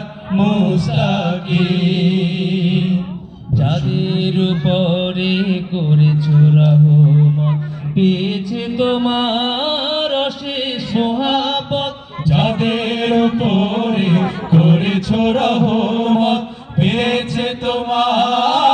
সিরাত মুস্তাকিম। যাদের উপরে করেছো রহমত পেয়েছে তোমার অশেষ মহাব্বত। যাদের উপরে করেছো রহমত পেয়েছে তোমার